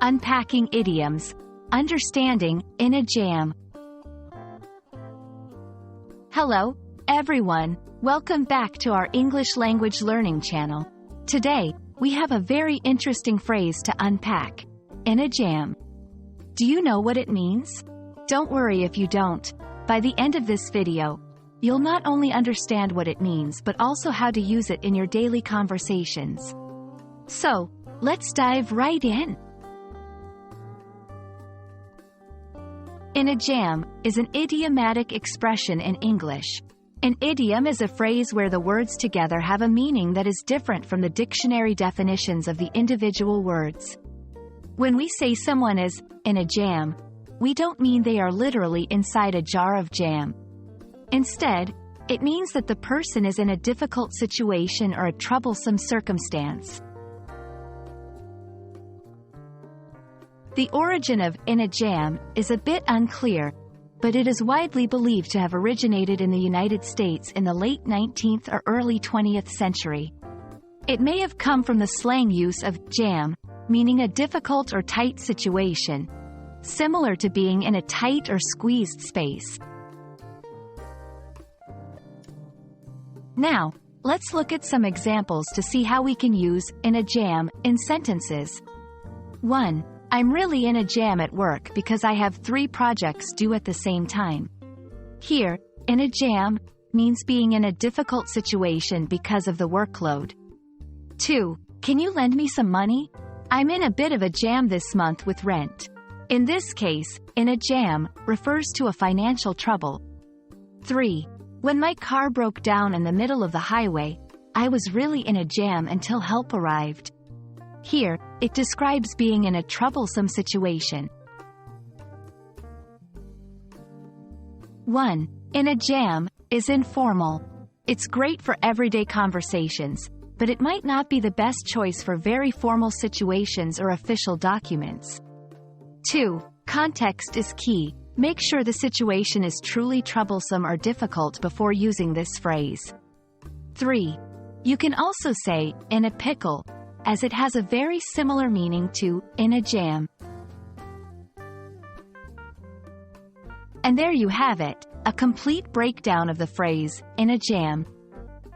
Unpacking Idioms. Understanding in a Jam. Hello, everyone. Welcome back to our English language learning channel. Today, we have a very interesting phrase to unpack. In a jam. Do you know what it means? Don't worry if you don't. By the end of this video, you'll not only understand what it means but also how to use it in your daily conversations. So, let's dive right in. In a jam is an idiomatic expression in English. An idiom is a phrase where the words together have a meaning that is different from the dictionary definitions of the individual words. When we say someone is in a jam, we don't mean they are literally inside a jar of jam. Instead, it means that the person is in a difficult situation or a troublesome circumstance. The origin of in a jam is a bit unclear, but it is widely believed to have originated in the United States in the late 19th or early 20th century. It may have come from the slang use of jam, meaning a difficult or tight situation, similar to being in a tight or squeezed space. Now, let's look at some examples to see how we can use in a jam in sentences. 1. I'm really in a jam at work because I have 3 projects due at the same time. Here, in a jam means being in a difficult situation because of the workload. 2. Can you lend me some money? I'm in a bit of a jam this month with rent. In this case, in a jam refers to a financial trouble. 3. When my car broke down in the middle of the highway, I was really in a jam until help arrived. Here, it describes being in a troublesome situation. 1. In a jam is informal. It's great for everyday conversations, but it might not be the best choice for very formal situations or official documents. 2. Context is key. Make sure the situation is truly troublesome or difficult before using this phrase. 3. You can also say, in a pickle, as it has a very similar meaning to in a jam. And there you have it, a complete breakdown of the phrase, in a jam.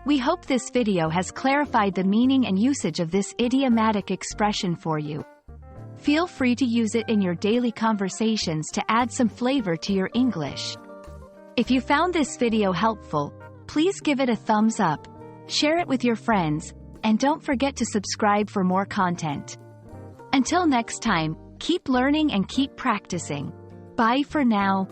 We hope this video has clarified the meaning and usage of this idiomatic expression for you. Feel free to use it in your daily conversations to add some flavor to your English. If you found this video helpful, please give it a thumbs up, share it with your friends, and don't forget to subscribe for more content. Until next time, keep learning and keep practicing. Bye for now.